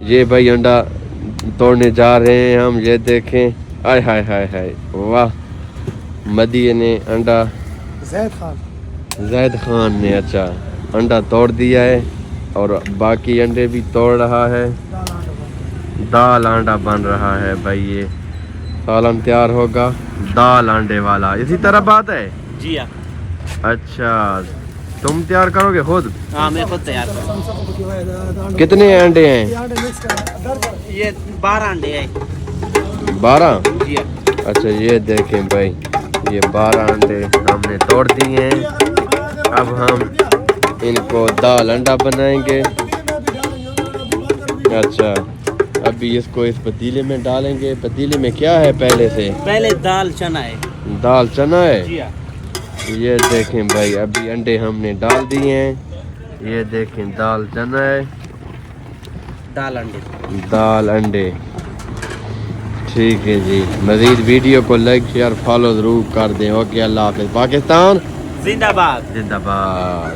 ये भाई अंडा तोड़ने जा रहे हैं हम। ये देखें, आय हाय हाय हाय, वाह। मदीए ने अंडा, जैद खान ने अच्छा अंडा तोड़ दिया है और बाकी अंडे भी तोड़ रहा है। दाल अंडा बन रहा है भाई। ये सालन तैयार होगा दाल अंडे वाला। इसी तरह बात है जी हाँ। अच्छा, तुम तैयार करोगे खुद? हाँ मैं खुद तैयार करूँ। कितने अंडे हैं? ये 12 अंडे हैं। 12? जी हाँ। अच्छा ये देखें भाई, ये 12 अंडे हमने तोड़ दिए हैं। अब हम इनको दाल अंडा बनाएंगे। अच्छा, अभी इसको इस पतीले में डालेंगे। पतीले में क्या है पहले से? पहले दाल चना है। दाल चना है। जी हाँ। ये देखें भाई, अभी अंडे हमने डाल दिए हैं। ये देखें दाल चना है, दाल अंडे। दाल अंडे। ठीक है जी, मज़ीद वीडियो को लाइक शेयर फॉलो ज़रूर कर दें। ओके, अल्लाह हाफ़िज़। पाकिस्तान जिंदाबाद। जिंदाबाद।